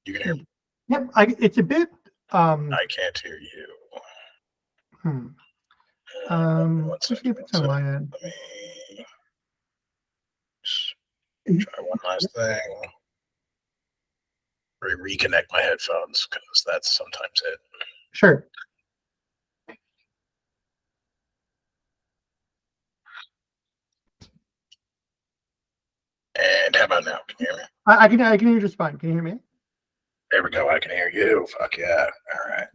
You can hear me? Yep, it's a bit. I can't hear you. One Let's see second. if it's on my end. Let me try one last thing. Reconnect my headphones because that's sometimes it. Sure. And how about now? Can you hear me? I can hear you just fine. Can you hear me? There we go. I can hear you. Fuck yeah. All right.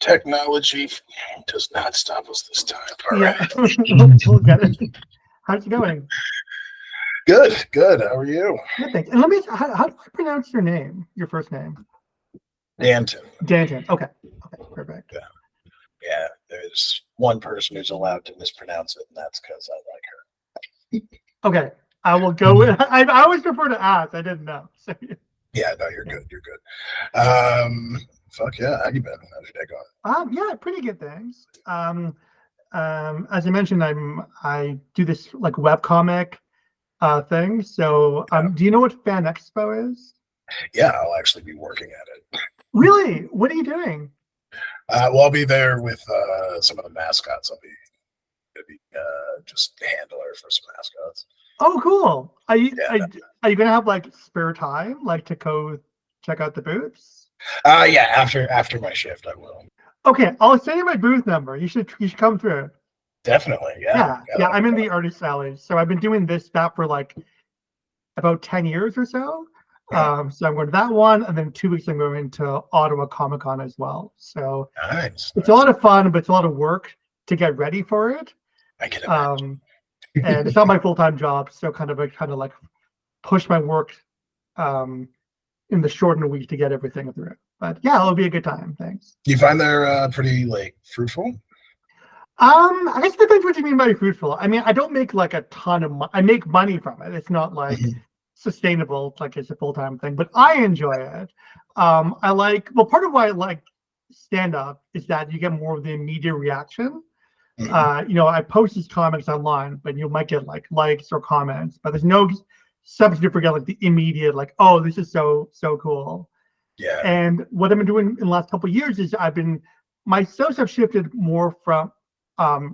Technology does not stop us this time. All right. We'll get it. How's it going? Good. How are you? Good, thanks. And let me. How do I pronounce your name? Your first name? Danton. Danton. Okay. Perfect. Yeah. There's one person who's allowed to mispronounce it, and that's because I like her. Okay. I will go with. I always prefer to ask. I didn't know. So. Yeah. No, you're good. Fuck yeah. How you been? How's your day going? Yeah, pretty good. Thanks. As I mentioned, I do this like webcomic thing. So, do you know what Fan Expo is? Yeah, I'll actually be working at it. Really? What are you doing? Well, I'll be there with some of the mascots. I'll be just handler for some mascots. Oh, cool. Are you gonna have like spare time, like to go check out the booths? Yeah, after my shift, I will. Okay, I'll send you my booth number. You should come through. Definitely, yeah. Yeah. I'm in the artist alley, so I've been doing that for like about 10 years or so. So I'm going to that one, and then 2 weeks I'm going to Ottawa Comic Con as well. So it's a lot of fun, but it's a lot of work to get ready for it. I can imagine. And it's not my full-time job, so kind of like push my work in the shortened week to get everything through. But yeah, it'll be a good time. Thanks. You find they're pretty like fruitful? I guess it depends what you mean by fruitful. I mean, I don't make like a ton of money. I make money from it. It's not like sustainable, like it's a full-time thing, but I enjoy it. Part of why I like stand-up is that you get more of the immediate reaction. I post these comics online, but you might get like likes or comments, but there's no substitute for getting like the immediate, like, oh, this is so cool. Yeah. And what I've been doing in the last couple of years is my shows have shifted more from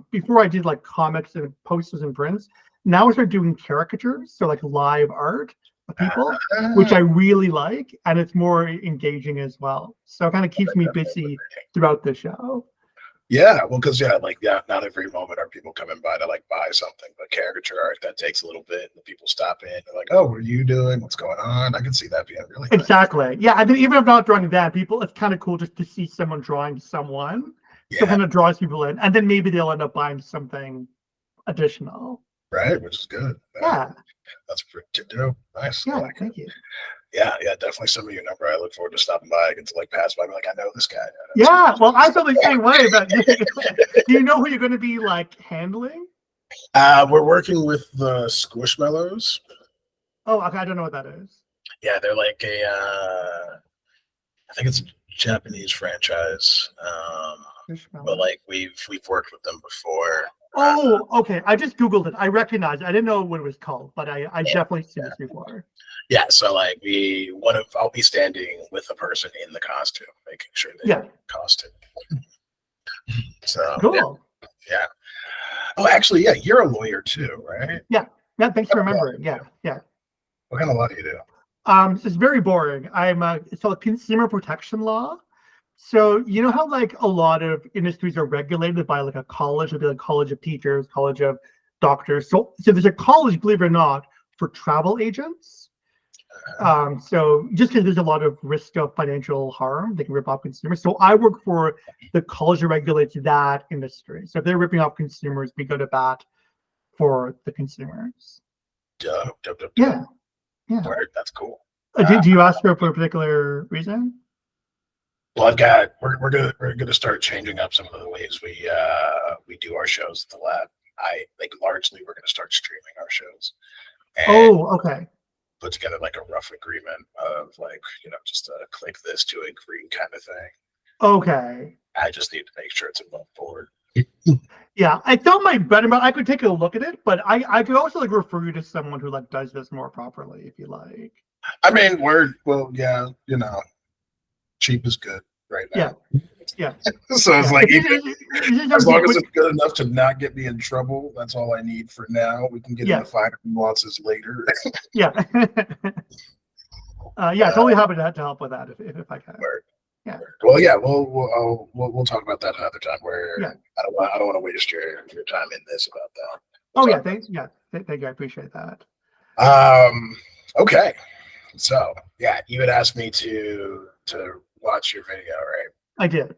before I did like comics and posters and prints. Now I start doing caricatures, so like live art of people, which I really like, and it's more engaging as well. So it kind of keeps me busy throughout the show. Yeah, well, because not every moment are people coming by to like buy something, but caricature art that takes a little bit, and people stop in. They're like, "Oh, what are you doing? What's going on?" I can see that being really exactly nice. Yeah. I mean, even if I'm not drawing that, it's kind of cool just to see someone drawing someone. Yeah. So it kind of draws people in, and then maybe they'll end up buying something additional. Right, which is good. Yeah, that's pretty dope. Nice. Yeah, thank you. Yeah, definitely send me your number. I look forward to stopping by. I get to like pass by, like, I know this guy. Yeah, well, I feel the same way. But do you know who you're going to be like handling? We're working with the Squishmallows. Oh, okay. I don't know what that is. Yeah, they're like I think it's a Japanese franchise. But like we've worked with them before. Oh, okay. I just Googled it. I recognized it. I didn't know what it was called, but I definitely seen this before. Yeah, so like I'll be standing with a person in the costume, making sure they get costume. So cool. Yeah. Oh, actually, yeah, you're a lawyer too, right? Yeah. Thanks for remembering. Yeah. What kind of law do you do? It's very boring. It's called consumer protection law. So you know how like a lot of industries are regulated by like a college, it'd be like College of Teachers, College of Doctors. So there's a college, believe it or not, for travel agents. So just because there's a lot of risk of financial harm, they can rip off consumers. So I work for the college that regulates that industry. So if they're ripping off consumers, we go to bat for the consumers. Dope. Yeah. Word, that's cool. Do you ask for a particular reason? Well, we're gonna start changing up some of the ways we do our shows at the lab. Largely we're gonna start streaming our shows. Okay. Put together like a rough agreement of like, just click this to agree kind of thing. Okay. I just need to make sure it's above board. Yeah, I thought my bread and butter, I could take a look at it, but I could also like refer you to someone who like does this more properly if you like. I mean, yeah, cheap is good right Yeah, now. yeah, So it's yeah. like, as long as Quick, it's good enough to not get me in trouble, that's all I need for now. We can get yeah, into finer nuances later. yeah. Yeah, totally happy to help with that if I can. Word, Yeah, word. Well, yeah, we'll talk about that another time. Where yeah. I don't want to waste your time in this about that. Oh We'll yeah, talk about thank you. I appreciate that. Okay, so yeah, you had asked me to watch your video, right? I did.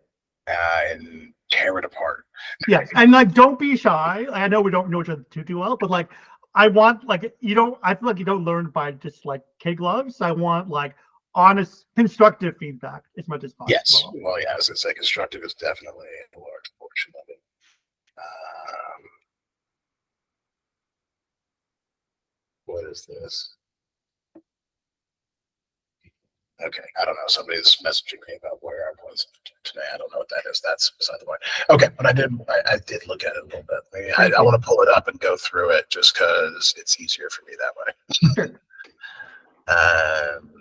And tear it apart. Yes, and like, don't be shy. I know we don't know each other too well, but like, I want like you don't. I feel like you don't learn by just like kid gloves. I want like honest, constructive feedback as much as Yes. possible. Well, yeah, as I say, constructive is definitely a large portion of it. Um, what is this? Okay, I don't know. Somebody's messaging me about where I was today. I don't know what that is. That's beside the point. Okay, but I did look at it a little bit. Maybe I want to pull it up and go through it just because it's easier for me that way. Sure.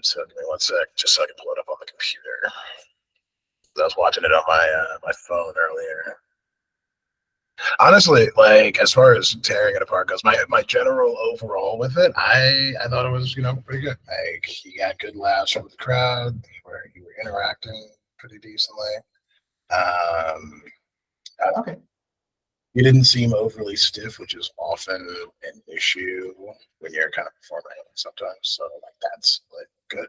So give me one sec, just so I can pull it up on the computer. I was watching it on my phone earlier. Honestly, like as far as tearing it apart goes, my general overall with it, I thought it was pretty good. Like you got good laughs from the crowd, you were interacting pretty decently. Um, Okay. you didn't seem overly stiff, which is often an issue when you're kind of performing sometimes. So like that's like good.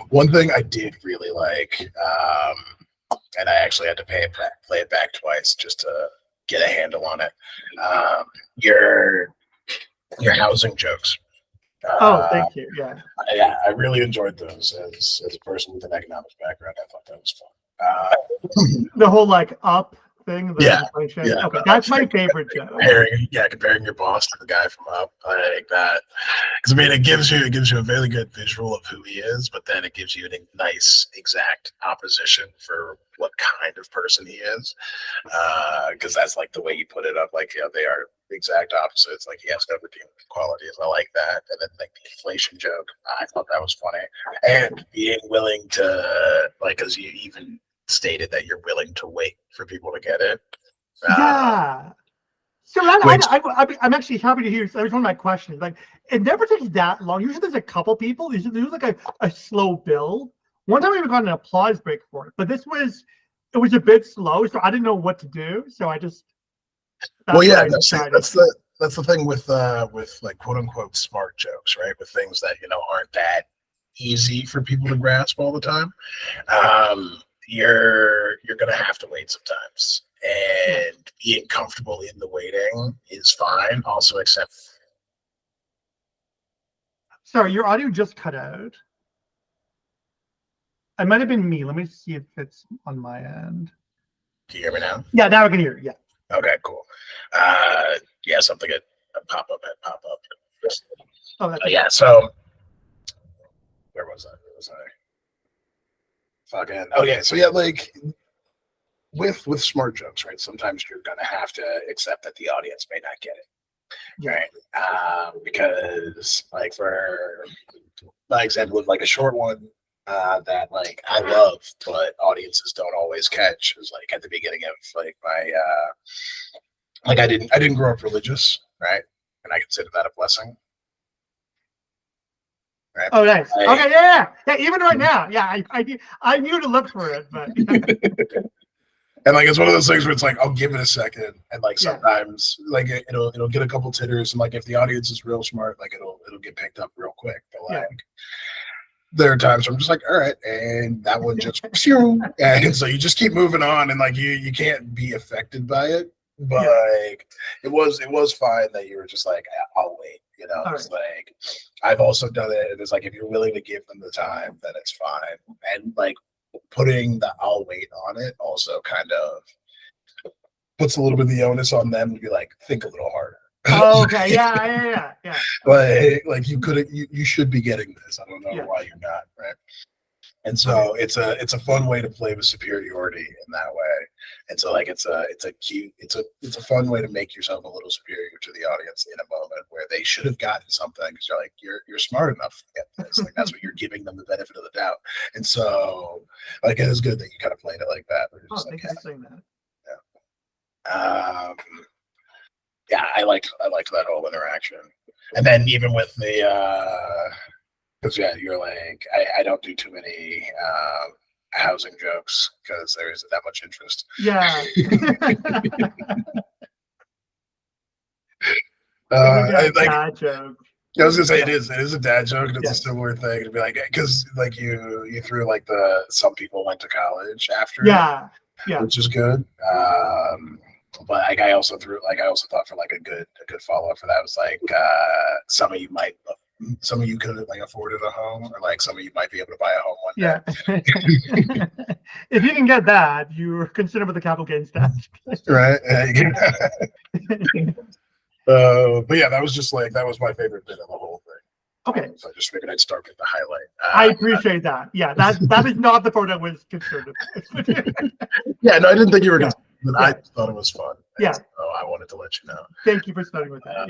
One thing I did really like, and I actually had to play it back twice just to get a handle on it. Um, your housing jokes. Oh, thank you. Yeah. Yeah, I really enjoyed those as a person with an economics background. I thought that was fun. The whole like up thing, the Yeah, inflation. yeah. Okay, that's my favorite joke. Comparing your boss to the guy from Up, like that. Because I mean, it gives you a very good visual of who he is, but then it gives you a nice exact opposition for what kind of person he is. Because that's like the way you put it up. Like, they are exact opposites. Like he has no redeeming qualities. I like that. And then like the inflation joke, I thought that was funny. And being willing to because you even stated that you're willing to wait for people to get it. Yeah. So I'm actually happy to hear. That was one of my questions. Like, it never takes that long. Usually, there's a couple people. Usually, there's like a slow build. One time, we even got an applause break for it, but it was a bit slow, so I didn't know what to do. So I just. Well, yeah, that's the thing with like quote unquote smart jokes, right? With things that aren't that easy for people to grasp all the time. You're gonna have to wait sometimes, and being comfortable in the waiting is fine. Also, except. Sorry, your audio just cut out. It might have been me. Let me see if it's on my end. Can you hear me now? Yeah, now I can hear you. Yeah. Okay, cool. Yeah, something had pop up. Oh, that's yeah. So where was I? Fucking. Oh yeah. So yeah, like with smart jokes, right? Sometimes you're gonna have to accept that the audience may not get it, right? Because like for my example of like a short one that like I love, but audiences don't always catch is like at the beginning of like my like I didn't grow up religious, right? And I consider that a blessing. Right. Oh, nice. Okay, yeah. Even right now, yeah. I knew to look for it, but. And like it's one of those things where it's like I'll give it a second, and like Yeah. sometimes like it'll get a couple titters, and like if the audience is real smart, like it'll get picked up real quick. But like there are times where I'm just like, all right, and that one just and so you just keep moving on, and like you can't be affected by it. But like it was fine that you were just like, I'll wait. It's like I've also done it. And it's like if you're willing to give them the time, then it's fine. And like putting the I'll wait on it also kind of puts a little bit of the onus on them to be like, think a little harder. Oh, okay. Yeah. Like you should be getting this. I don't know why you're not, right? And so it's a fun way to play with superiority in that way. And so like it's a cute, it's a fun way to make yourself a little superior to the audience in a moment where they should have gotten something, because you're like, you're smart enough to get this. Like that's what you're giving them the benefit of the doubt. And so like it is good that you kind of played it like that. Thank you for saying that. Yeah, I liked that whole interaction. And then even with the because yeah, you're like, I don't do too many housing jokes because there isn't that much interest. Yeah. Dad joke. I was gonna say it is a dad joke, and it's a similar thing to be like, because like you threw like some people went to college after, which is good. But like I also thought for like a good follow up for that was like some of you could have like afforded a home, or like some of you might be able to buy a home one day. If you can get that, you're considered with the capital gains tax. Right. But yeah, that was my favorite bit of the whole thing. Okay. So I just figured I'd start with the highlight. I appreciate that. Yeah, that is not the part I was concerned about. Yeah, no, I didn't think you were concerned, but I thought it was fun. Yeah. So I wanted to let you know. Thank you for starting with that.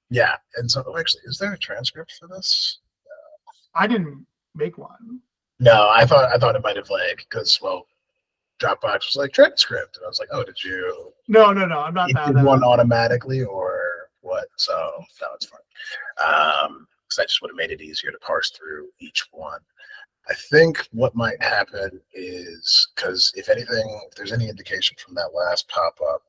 Yeah, and so actually, is there a transcript for this? I didn't make one. No, I thought it might have because Dropbox was like transcript, and I was like, oh, did you? No, I'm not that. Did one automatically or what? So no, it's fine. Because I just would have made it easier to parse through each one. I think what might happen is, because if there's any indication from that last pop-up,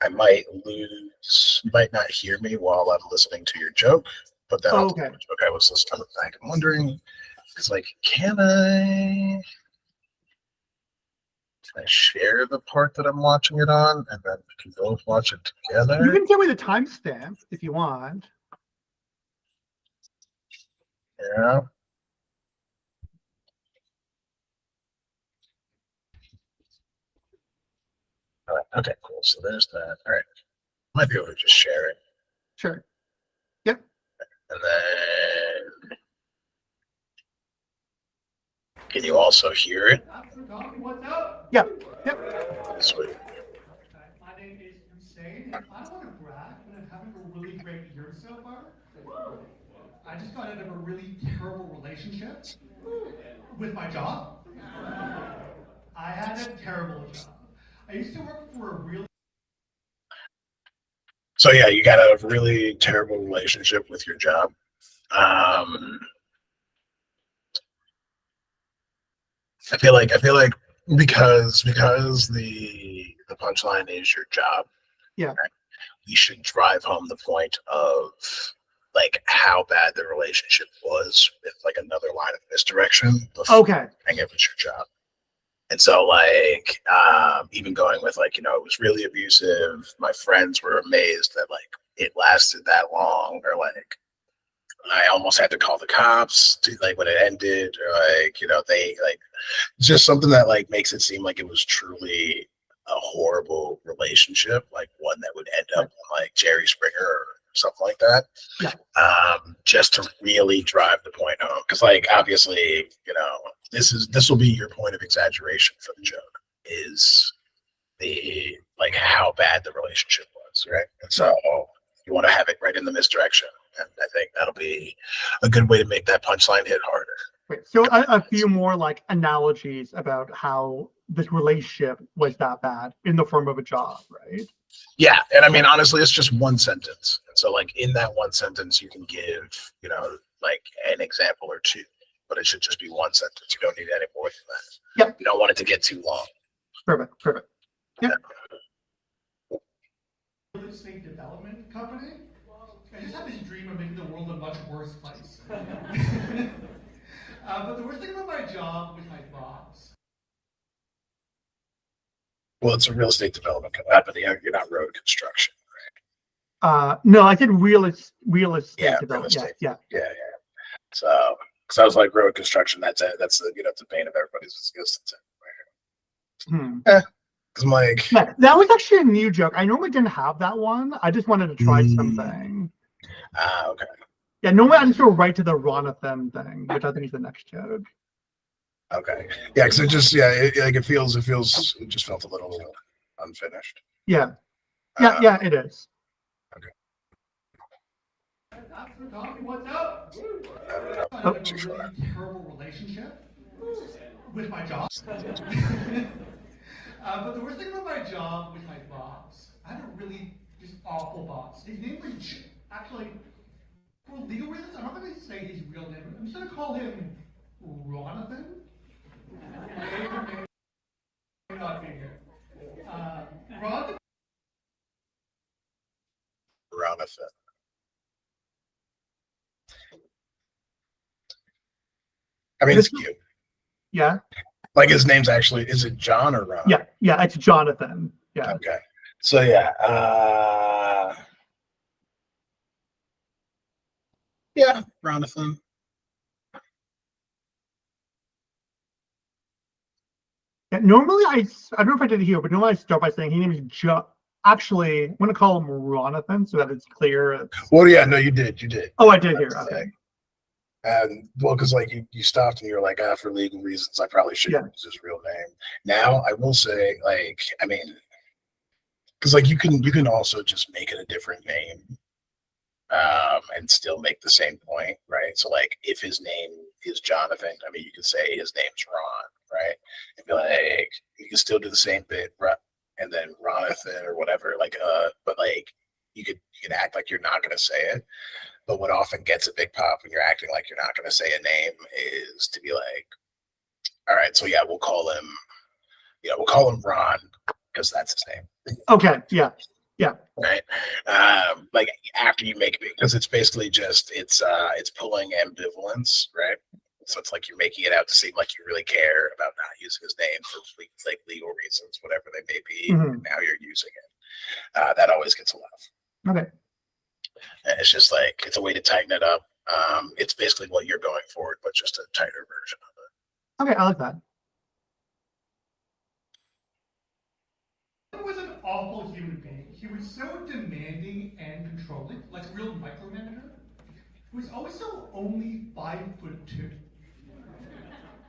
I might lose. You might not hear me while I'm listening to your joke, but then I'll tell you what joke I was listening to. I'm wondering, because like, can I share the part that I'm watching it on, and then we can both watch it together? You can give me the timestamp if you want. Yeah. All right. Okay, cool. So there's that. All right. Might be able to just share it. Sure. Yep. And then can you also hear it? What's up? Yep. Sweet. My name is Husein, and I want to brag, but I'm having a really great year so far. I just got out of a really terrible relationship with my job. I had a terrible job. I used to work for a really... So yeah, you got a really terrible relationship with your job. I feel like because the punchline is your job. Yeah. Right? You should drive home the point of like how bad the relationship was with like another line of misdirection. Okay. And it was your job. And so like even going with like, it was really abusive. My friends were amazed that like it lasted that long, or like I almost had to call the cops to like when it ended, or like, they like just something that like makes it seem like it was truly a horrible relationship, like one that would end up on like Jerry Springer or something like that. Yeah. Just to really drive the point home, because like obviously, this will be your point of exaggeration for the joke, is the like how bad the relationship was, right? And so you want to have it right in the misdirection, and I think that'll be a good way to make that punchline hit harder. Wait, so a few more like analogies about how this relationship was that bad in the form of a job, right? Yeah, and I mean honestly, it's just one sentence, and so like in that one sentence, you can give like an example or two, but it should just be one sentence. You don't need any more than that. Yep. You don't want it to get too long. Perfect. Yep. real estate development company. I just had this dream of making the world a much worse place. But the worst thing about my job was my boss. Well, it's a real estate development company, but you're not road construction, right? No, I said real estate development. Yeah. So, because I was like road construction, that's it. That's the the bane of everybody's existence. Because I'm like, that was actually a new joke. I normally didn't have that one. I just wanted to try something. Okay. Yeah, normally I just go right to the Ronathan thing, which I think is the next joke. Okay. Yeah, because it just it just felt a little unfinished. Yeah, Uh, it is. okay. That's for coffee. What's up? I Oh, have a really terrible relationship with my job. But the worst thing about my job was my boss. I had a really just awful boss. His name was actually, for legal reasons, I'm not going to say his real name. I'm just going to call him Ronathan. May not be here. Ron. Ronathan. I mean, it's cute. Yeah. Like his name's actually, is it John or Ron? Yeah, it's Jonathan. Yeah. Okay. So yeah. Yeah, Ronathan. Yeah, normally I don't know if I did it here, but normally I start by saying his name is Actually, I'm gonna call him Ronathan so that it's clear. Well, yeah, no, you did. Oh, I did here. Okay. And well, because like you stopped and you were like, for legal reasons, I probably shouldn't use his real name. Now I will say, like, I mean, because like you can also just make it a different name, and still make the same point, right? So like, if his name is Jonathan, I mean, you could say his name's Ron, right? And be like, you can still do the same bit, and then Ronathan or whatever, like, but like you can act like you're not gonna say it. But what often gets a big pop when you're acting like you're not going to say a name is to be like, all right, so yeah, we'll call him Ron because that's his name. Okay. Yeah. Right. Like after you make it, because it's basically just it's pulling ambivalence, right? So it's like you're making it out to seem like you really care about not using his name for like legal reasons, whatever they may be. Mm-hmm. And now you're using it. That always gets a laugh. Okay. And it's just like it's a way to tighten it up. It's basically what you're going for, but just a tighter version of Okay, I like that. He was an awful human being. He was so demanding and controlling, like a real micromanager. He was also only 5'2".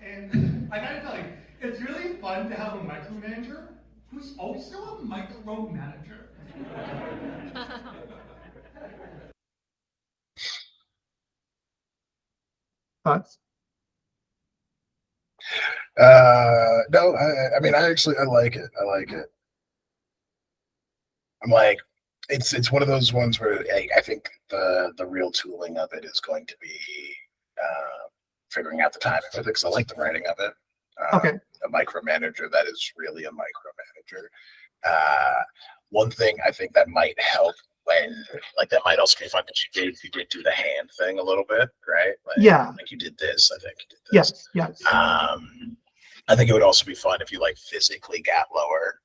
And I gotta tell you, it's really fun to have a micromanager who's also a micromanager. Thoughts? No, I mean, I like it. I like it. I'm like, it's one of those ones where I think the real tooling of it is going to be figuring out the timing of it, because I like the writing of it. Okay. A micromanager that is really a micromanager. One thing I think that might help that might also be fun, because you did do the hand thing a little bit, right? Like you did this, I think you did this. Yes. I think it would also be fun if you like physically got lower.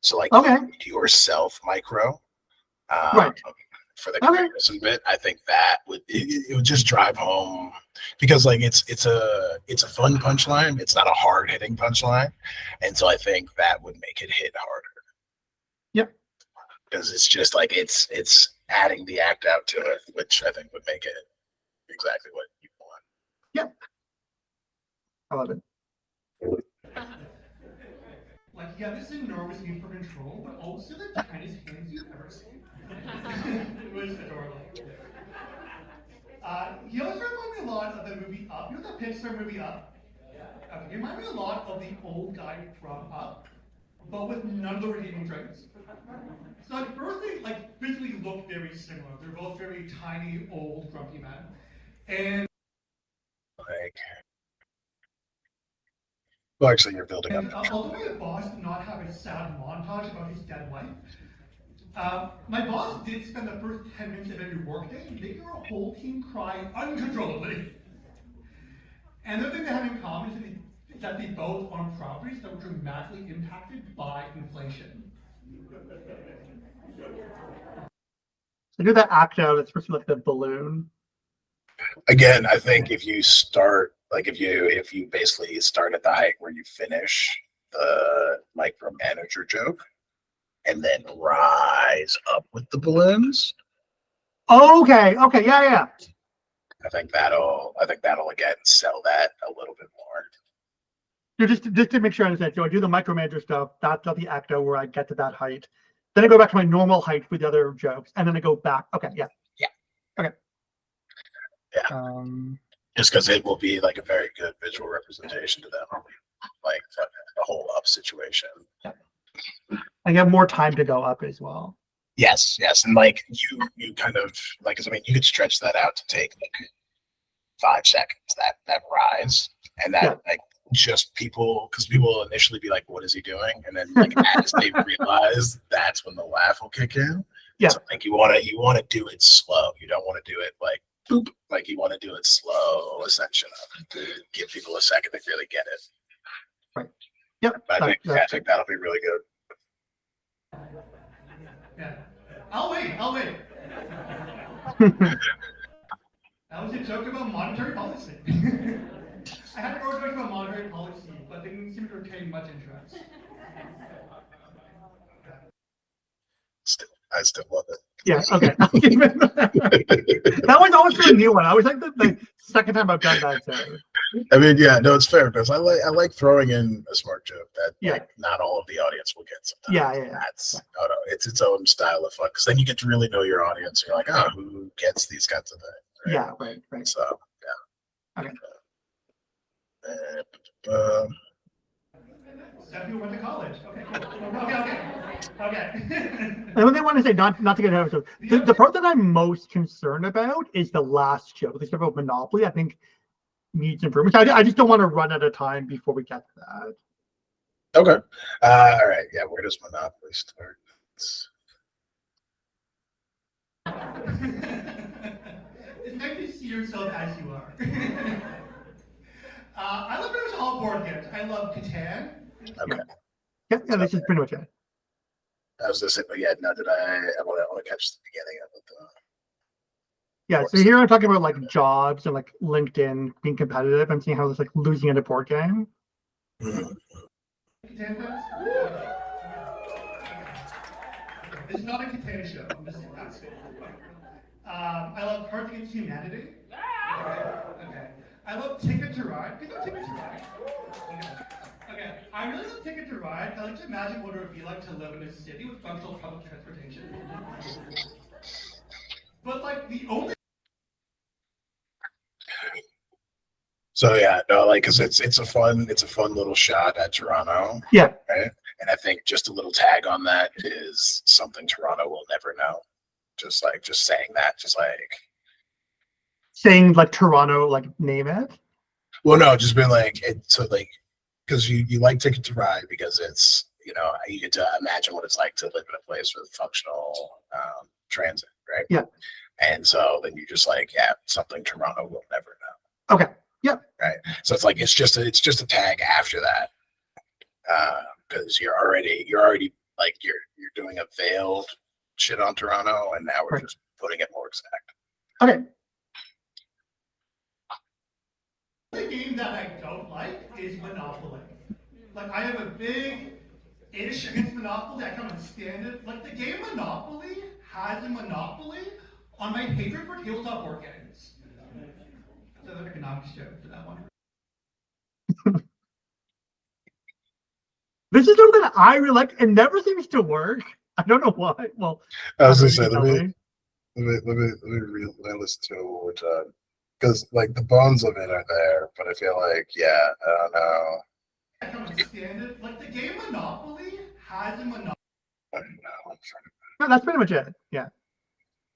So like yourself micro. Right. For the comparison bit, I think that it would just drive home, because like it's a fun punchline. It's not a hard hitting punchline, and so I think that would make it hit harder. Yep. Because it's just like it's adding the act out to it, which I think would make it exactly what you want. Yep. I love it. Like, he had this enormous need for control, but also the tiniest hands you've ever seen. It was adorable. He also reminded me a lot of the movie Up. You know the Pixar movie Up? Okay, he reminded me a lot of the old guy from Up, but with none of the redeeming traits. So at first they like physically look very similar. They're both very tiny, old, grumpy men. And well, actually, you're building up. Although my boss did not have a sad montage about his dead wife, my boss did spend the first 10 minutes of every workday making our whole team cry uncontrollably. And the thing they have in common is that they both own properties that were dramatically impacted by inflation. So do that act out. It's supposed to be like the balloon. Again, I think if you start if you basically start at the height where you finish the micromanager joke, and then rise up with the balloons. Okay. Yeah. I think that'll again sell that a little bit more. just to make sure I understand. So I do the micromanager stuff. That's not the ecto where I get to that height. Then I go back to my normal height with the other jokes, and then I go back. Okay, yeah. Yeah. Okay. Yeah. Just because it will be like a very good visual representation to them, like the whole up situation. Yeah. And you have more time to go up as well. Yes, and like you kind of like, I mean, you could stretch that out to take like 5 seconds, that rise, and that like just people, because people will initially be like, what is he doing? And then like as they realize, that's when the laugh will kick in. Yeah. So like you want to do it slow. You don't want to do it like boop. Like you want to do it slow, ascension up, to give people a second to really get it. Right. Yep. I think that'll be really good. Yeah. I'll wait. That was a joke about monetary policy. I had more jokes about monetary policy, but they didn't seem to retain much interest. I still love it. Yeah, okay. That was also a new one. I was like the second time I've done that. So. I mean, yeah, no, it's fair because I like throwing in a smart joke that like not all of the audience will get sometimes. Yeah. That's it's its own style of fun because then you get to really know your audience. You're like, oh, who gets these kinds of things? Right? Yeah, right. So yeah. Okay. Except you went to college. Okay, cool. Okay. And what they want to say, not to get ahead of the part that I'm most concerned about is the last joke. This about Monopoly, I think, needs improvement. I just don't want to run out of time before we get to that. Okay. All right. Yeah. Where does Monopoly start? It's nice to see yourself as you are. I love pretty much all board games. I love Catan. Okay. Yeah, this is pretty much it. I was just saying, but yeah, no, I want to catch the beginning of it. Yeah, so here I'm talking about like jobs and like LinkedIn being competitive and seeing how it's like losing in a board game. This is not a Catan show. I'm just asking. I love Cards Against Humanity. Okay. I love Ticket to Ride. You know Ticket to Ride? Okay. I really love Ticket to Ride. I like to imagine what it would be like to live in a city with functional public transportation. But like the only. So yeah, no, like, cause it's a fun little shot at Toronto. Yeah. Right. And I think just a little tag on that is something Toronto will never know. Just saying that, saying like Toronto, like name it. Well, no, just being like so like because you like Ticket to Ride because it's you get to imagine what it's like to live in a place with functional transit, right? Yeah. And so then you just like something Toronto will never know. Okay. Yep. Right. So it's like it's just a tag after that because you're already like you're doing a veiled shit on Toronto, and now we're just putting it more exact. Okay. The game that I don't like is Monopoly. Like I have a big ish against Monopoly. I can't stand it. Like the game Monopoly has a monopoly on my hatred for tabletop board games. So the economics joke for that one. This is something that I really like. It never seems to work. I don't know why. Well, I was gonna say, let me listen to it one more time because like the bones of it are there, but I feel like I don't know. I can't stand it. Like the game Monopoly has a monopoly. I don't know. No, that's pretty much it. Yeah.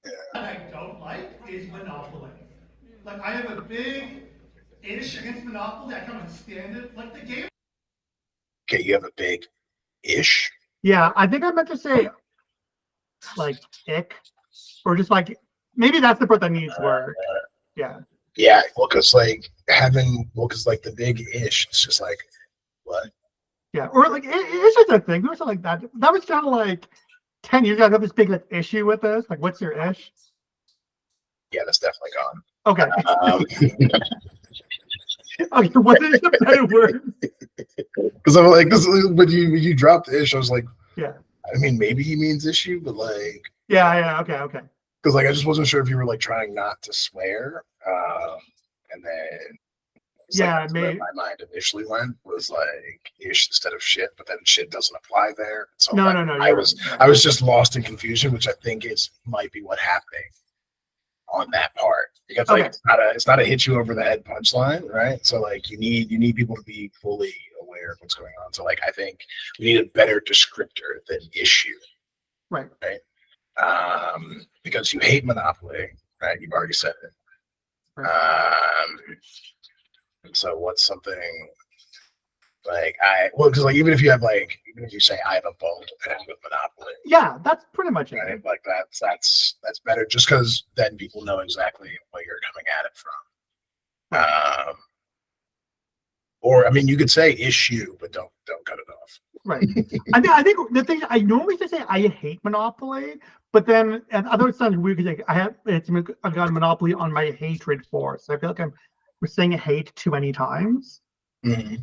What I don't like is Monopoly. Like I have a big ish against Monopoly. I can't stand it. Like the game. Okay, you have a big ish. Yeah, I think I meant to say like ick, or just like maybe that's the part that needs work. Yeah. Yeah, well, because like the big ish, it's just like what? Yeah, or like it's just a thing. Or something like that. That was kind of like 10 years ago. I got this big like issue with this. Like, what's your ish? Yeah, that's definitely gone. Okay. Okay, what is the better word? Because I'm like, when you dropped the ish, I was like, yeah. I mean, maybe he means issue, but like, yeah, okay. Because like I just wasn't sure if you were like trying not to swear, and then It's Yeah, that's where my mind initially went, was like ish instead of shit, but then shit doesn't apply there. So no. I was just lost in confusion, which I think might be what happening on that part, because like it's not a hit you over the head punchline, right? So like you need people to be fully aware of what's going on. So like I think we need a better descriptor than issue, Right. Because you hate Monopoly, right? You've already said it. Right. And so what's something like because like even if you say I have a bone to pick with Monopoly, Yeah, that's pretty much right? it. Like that's better, just because then people know exactly what you're coming at it from. Right. Or I mean, you could say issue, but don't cut it off. Right. I think the thing I normally say I hate Monopoly, but then and I know it sounds weird because I got Monopoly on my hatred for, so I feel like we're saying hate too many times. Mm-hmm.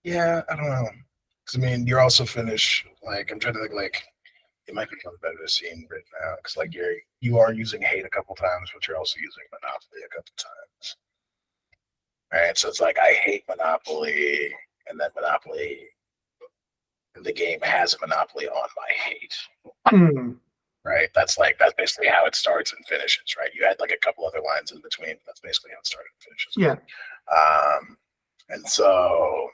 Yeah, I don't know. Because I mean, you're also finished. Like I'm trying to think. Like it might become better to see written out, because like you are using hate a couple times, but you're also using Monopoly a couple times. Right, so it's like I hate Monopoly, and then Monopoly, and the game has a monopoly on my hate. Right, that's basically how it starts and finishes. Right, you had like a couple other lines in between. That's basically how it started and finishes. Yeah. And so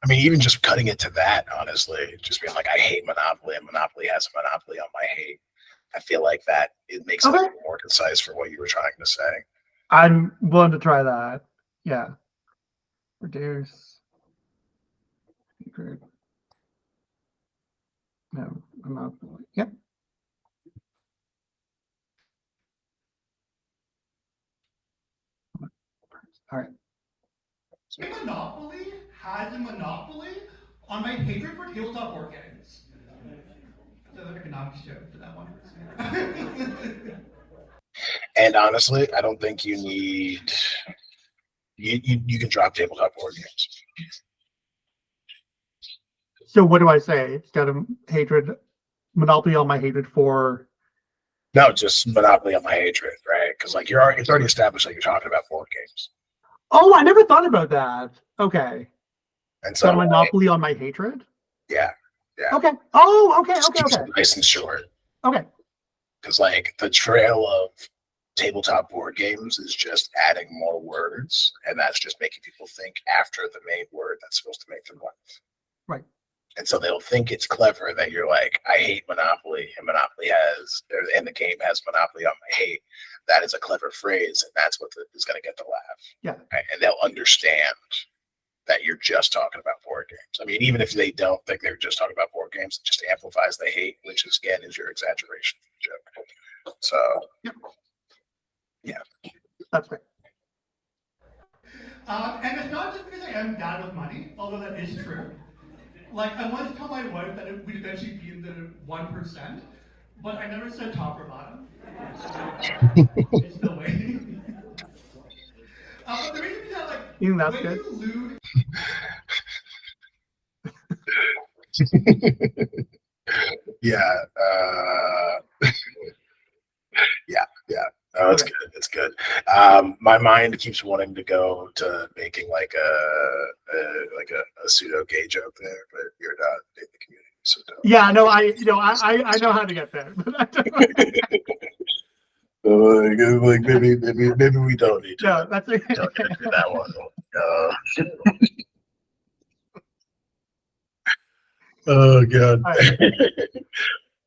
I mean, even just cutting it to that, honestly, just being like, I hate Monopoly, and Monopoly has a monopoly on my hate. I feel like that it makes it more concise for what you were trying to say. I'm willing to try that. Yeah. Reduce. No, monopoly. Yep. All right. Monopoly has a monopoly on my hatred for tabletop board games. That's an economics joke for that one person. And honestly, I don't think you need you can drop tabletop board games. So what do I say? It's got a monopoly on my hatred for. No, just monopoly on my hatred, right? Because like it's already established that you're talking about board games. Oh, I never thought about that. Okay. And so monopoly on my hatred. Yeah. Okay. Oh, okay. Nice and short. Okay. Because like the trail of tabletop board games is just adding more words, and that's just making people think after the main word that's supposed to make them laugh. Right. And so they'll think it's clever that you're like, I hate Monopoly, and and the game has monopoly on my hate. That is a clever phrase, and that's what is going to get the laugh. Yeah. Right? And they'll understand that you're just talking about board games. I mean, even if they don't think they're just talking about board games, it just amplifies the hate, which is, again, is your exaggeration joke. So, yeah. That's right. And it's not just because I am bad with money, although that is true. Like, I wanted to tell my wife that it would eventually be in the 1%, but I never said top or bottom. It's still waiting. But the reason is that, like, that's good. You lose. Yeah. Yeah. Oh, it's good. It's good. My mind keeps wanting to go to making like a pseudo gay joke there, but you're not in the community, so don't. Yeah, no, I know how to get there. Like maybe we don't need to. No, that's okay. Don't get into that one. Oh god. Right.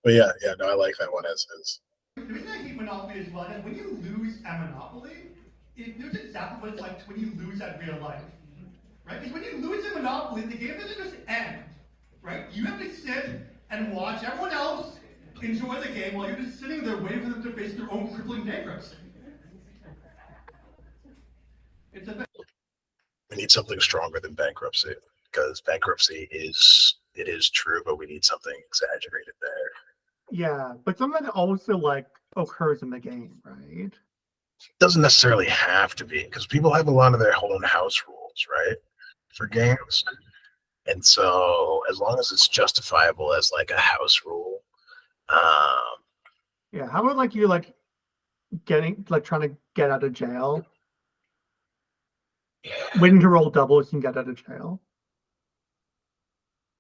But yeah, no, I like that one as is. The reason I hate Monopoly as well is when you lose at Monopoly, it knows exactly what it's like when you lose at real life. Right? Because when you lose at Monopoly, the game doesn't just end. Right? You have to sit and watch everyone else enjoy the game while you're just sitting there waiting for them to face their own crippling bankruptcy. We need something stronger than bankruptcy, because bankruptcy is true, but we need something exaggerated there. Yeah, but something that also like occurs in the game, right? Doesn't necessarily have to be, because people have a lot of their own house rules. rules, right, for games. And so as long as it's justifiable as like a house rule, um, Yeah. How about like you like getting like trying to get out of jail? Waiting to roll doubles and get out of jail.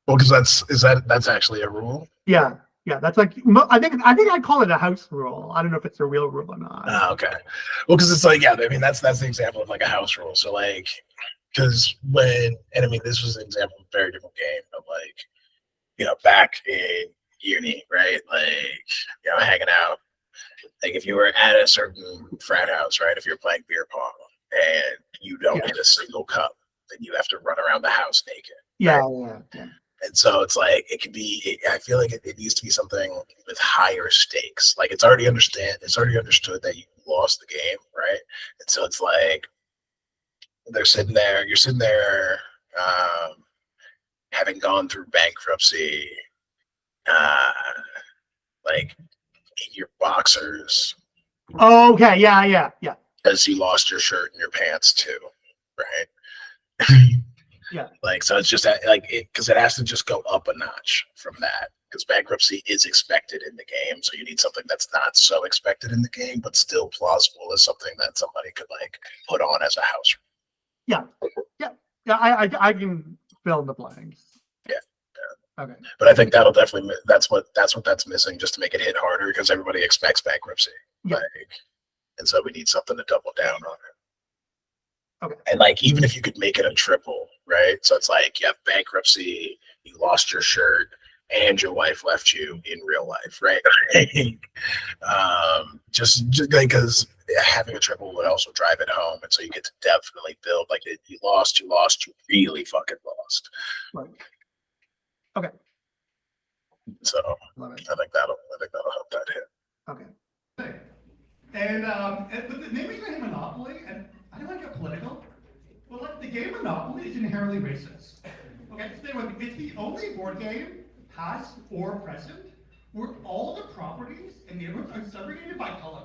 well, because that's actually a rule. Yeah. Yeah. That's like I think I call it a house rule. I don't know if it's a real rule or not. Okay. Well, because it's like, yeah, I mean, that's the example of like a house rule. So like, because and I mean, this was an example of a very different game, but like, back in uni, right? Like, hanging out. Like if you were at a certain frat house, right? If you're playing beer pong and you don't hit a single cup, then you have to run around the house naked. Yeah. Right? Yeah. And so it's like it could be. I feel like it needs to be something with higher stakes. Like it's already understood that you lost the game, right? And so it's like you're sitting there, having gone through bankruptcy, like in your boxers. Oh, okay. Yeah. Because you lost your shirt and your pants too, right? Yeah. Like, so it's just like because it has to just go up a notch from that. Because bankruptcy is expected in the game, so you need something that's not so expected in the game, but still plausible as something that somebody could like put on as a house. Yeah. I can fill in the blanks. Yeah. Okay. But I think that'll definitely that's what's missing just to make it hit harder because everybody expects bankruptcy. Yeah. And so we need something to double down on it. Okay. And like even if you could make it a triple, right? So it's like you have bankruptcy, you lost your shirt, and your wife left you in real life, right? just like because having a triple would also drive it home, and so you get to definitely build like you really fucking lost. Right. Okay. So I think that'll help that hit. Okay. And the name is Monopoly, and I don't want to get political, but like the game Monopoly is inherently racist. Okay, stay with me. It's the only board game, past or present, where all the properties and neighborhoods are segregated by color.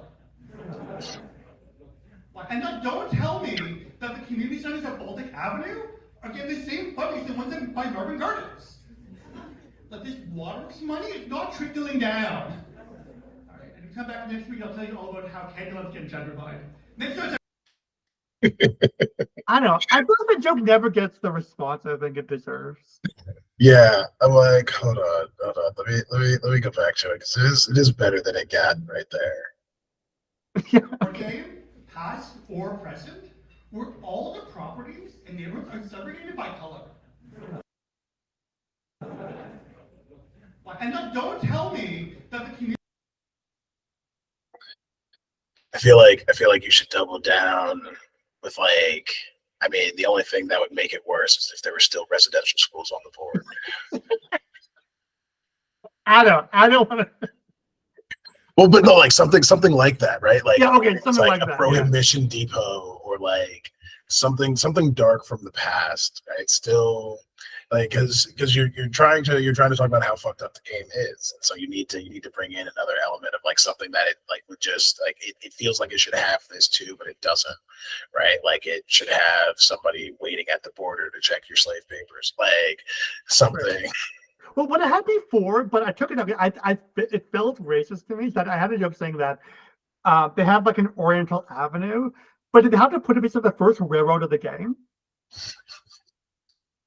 And now don't tell me that the community centers at Baltic Avenue are getting the same funding as the ones by Marvin Gardens. Like this waterworks money is not trickling down. Alright, and if you come back next week, I'll tell you all about how Canada's getting gentrified. Next time. I don't know. I feel like the joke never gets the response I think it deserves. Yeah, I'm like, hold on. Let me go back to it because it is better than it got right there. Board game, past or present, where all the properties and neighborhoods are segregated by color. And now don't tell me that the community. I feel like you should double down with like. I mean, the only thing that would make it worse is if there were still residential schools on the board. I don't want to. Well, but no, like something like that, right? Like Yeah, okay, something like a that, prohibition depot or like something dark from the past, right? Still, like because you're trying to talk about how fucked up the game is, and so you need to bring in another element of like something that it like would just like it feels like it should have this too, but it doesn't, right? Like it should have somebody waiting at the border to check your slave papers, like something. Right. Well, what I had before, but I took it up. It felt racist to me that I had a joke saying that they have like an Oriental Avenue, but did they have to put it beside the first railroad of the game?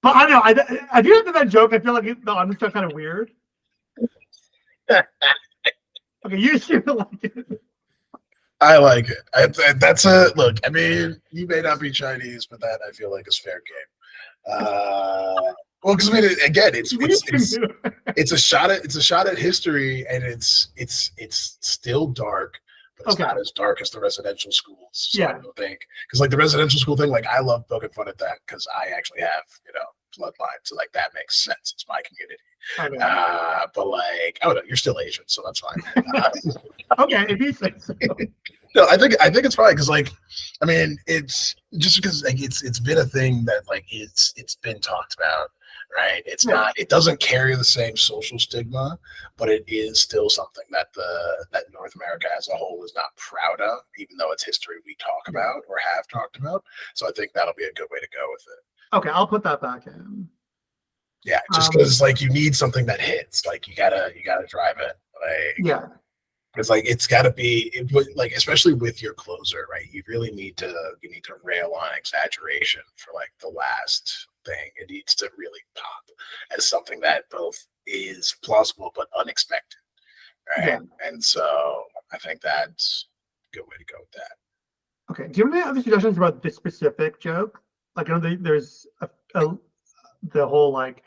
But I don't know. I do have that joke. I feel like the honest joke kind of weird. Okay, you should like it. I like it. That's a look. I mean, you may not be Chinese, but that I feel like is fair game. Well, because I mean, again, it's a shot at history, and it's still dark, but it's not as dark as the residential schools. So I don't think because like the residential school thing, like I love poking fun at that because I actually have bloodline, so like that makes sense. It's my community. But like, oh no, you're still Asian, so that's fine. Okay, if you say so. No, I think it's fine because like, I mean, it's just because like it's been a thing that like it's been talked about. right? It's not. It doesn't carry the same social stigma, but it is still something that that North America as a whole is not proud of, even though it's history we talk about or have talked about. So I think that'll be a good way to go with it. Okay, I'll put that back in. Yeah, just because like you need something that hits, like you gotta drive it, like Yeah. Because like it's got to be like especially with your closer, right? You need to rail on exaggeration for like the last thing. It needs to really pop as something that both is plausible but unexpected, right? Yeah. And so I think that's a good way to go with that. Okay. Do you have any other suggestions about this specific joke? Like, I know there's the whole like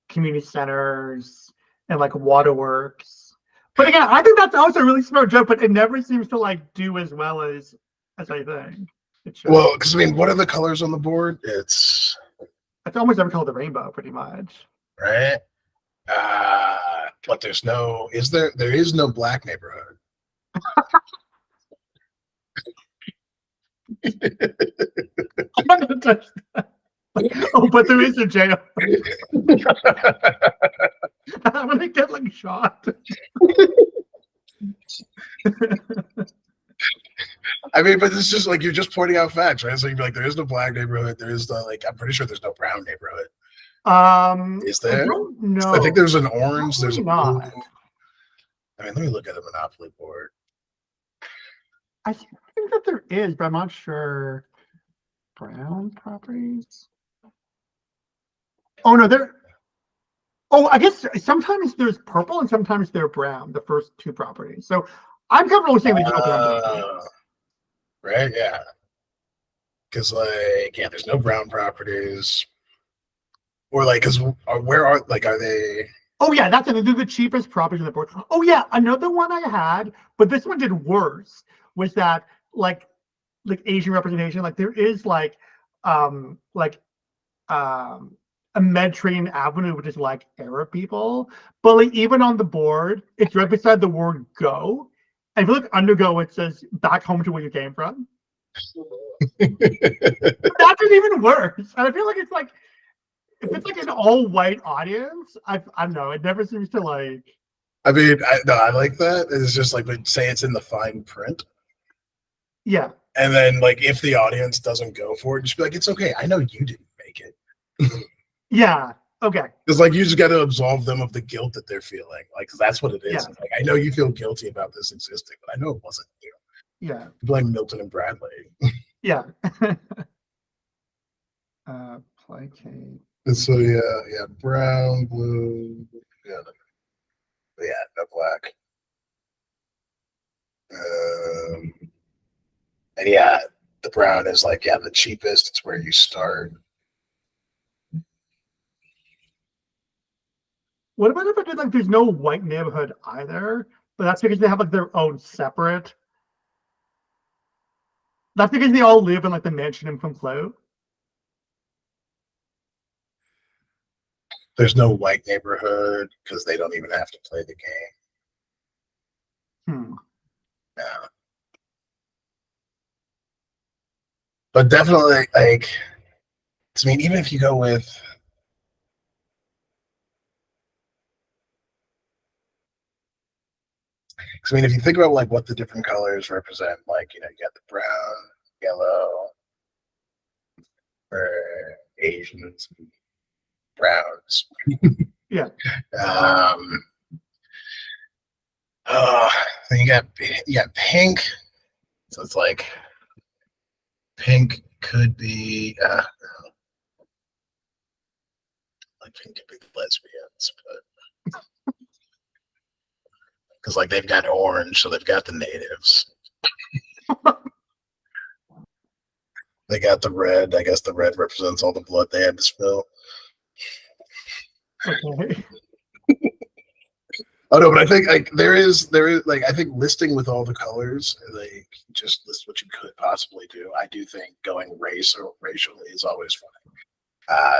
community centers and like waterworks. But again, I think that's also a really smart joke, but it never seems to like do as well as I think it should. Well, because I mean, what are the colors on the board? It's almost every color of the rainbow, pretty much. right. But there's no. There is no black neighborhood. I'm not gonna touch that. Oh, but there is a jail. I'm gonna get like shot. I mean, but it's just like you're just pointing out facts, right? So you'd be like, there is no black neighborhood. There is the like. I'm pretty sure there's no brown neighborhood. Is there? No, I think there's an orange. There's a blue. not. I mean, let me look at the Monopoly board. I think that there is, but I'm not sure. Brown properties. Oh no, there. Oh, I guess sometimes there's purple and sometimes they're brown. The first two properties. So I'm comfortable saying there's no brown properties. Right? Yeah. Because like, yeah, there's no brown properties. Or like, because where are they? Oh yeah, that's it. They're the cheapest properties on the board. Oh yeah, another one I had, but this one did worse. Was that like Asian representation? Like there is a Mediterranean Avenue, which is like Arab people, but like even on the board, it's right beside the word "go." And if you look under "go," it says "back home to where you came from." That's even worse. And I feel like it's like if it's like an all-white audience, I don't know. It never seems to like. I mean, I like that. It's just like, but say it's in the fine print. Yeah. And then like if the audience doesn't go for it, just be like, it's okay. I know you didn't make it. Yeah. Okay. Because like you just got to absolve them of the guilt that they're feeling. Like, cause that's what it is. Yeah. Like, I know you feel guilty about this existing, but I know it wasn't you. Yeah. You blame Milton and Bradley. Yeah. Placate. And so yeah, brown, blue, yeah, no black. And yeah, the brown is like the cheapest. It's where you start. What about if I did like there's no white neighborhood either, but that's because they have like their own separate. That's because they all live in like the mansion in Pumplot. There's no white neighborhood because they don't even have to play the game. Yeah. But definitely, like, I mean, even if you go with, I mean, if you think about like what the different colors represent, like you got the brown, yellow, for Asians, browns. Yeah. Then you got pink. So it's like pink could be like pink could be the lesbians, but because like they've got orange, so they've got the natives. They got the red. I guess the red represents all the blood they had to spill. Okay. Oh no, but I think like there is like I think listing with all the colors, like just list what you could possibly do. I do think going racial is always fun.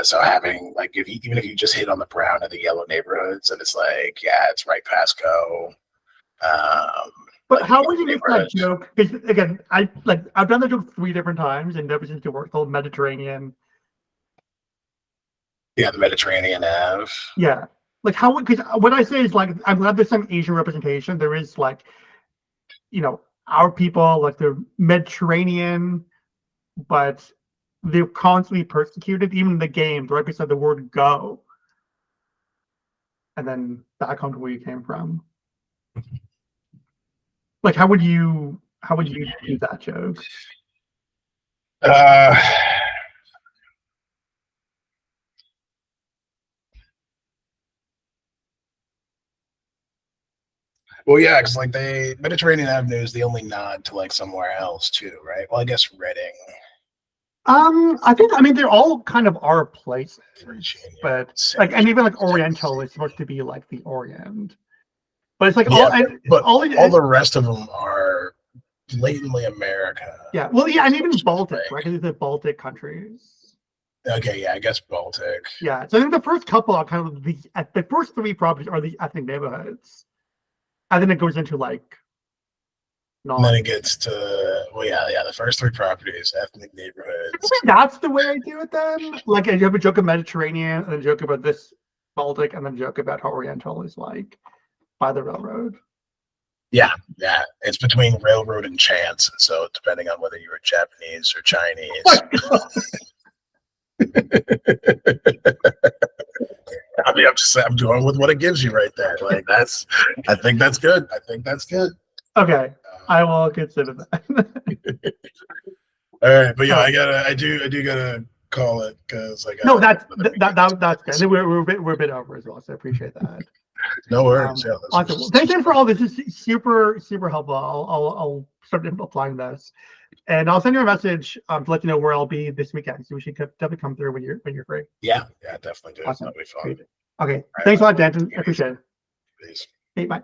So having like even if you just hit on the brown and the yellow neighborhoods, and it's like it's right past Go. But like how would you make that joke? Because again, I've done that joke 3 different times and never seems to work. The whole Mediterranean. Yeah, the Mediterranean Ave. Yeah. Like how, because what I say is like, I'm glad there's some Asian representation. There is like, our people, like the Mediterranean, but they're constantly persecuted, even in the game, right beside the word go. And then back home to where you came from. Like how would you do that joke? Uh, well, yeah, because like the Mediterranean Avenue is the only nod to like somewhere else too, right? Well, I guess Reading. I mean they're all kind of our places, Virginia, but St. like, and even like Oriental is supposed to be like the Orient, but it's like Yeah, but all all the rest of them are blatantly America. yeah, well, yeah, and even Baltic, right? Because the Baltic countries. Okay, yeah, I guess Baltic. Yeah, so I think the first couple are kind of the first three properties are the ethnic neighborhoods, and then it goes into like And then it gets to, well, yeah, the first three properties, ethnic neighborhoods. That's the way I do it then. Like you have a joke of Mediterranean, and then joke about this Baltic, and then joke about how Oriental is like by the railroad. Yeah, it's between railroad and chance. So depending on whether you were Japanese or Chinese. I mean, I'm going with what it gives you right there. Like I think that's good. Okay, I will consider that. All right, but yeah, I do gotta call it because I got. No, that's good. We're a bit over as well, so I appreciate that. No worries. Yeah, awesome. Well, thank you for all this. This is super helpful. I'll start applying this, and I'll send you a message to let you know where I'll be this weekend. So we should definitely come through when you're free. Yeah, definitely do. Awesome. That'll be fun. Okay, thanks a lot, Danton. I appreciate it. Peace. Hey, bye.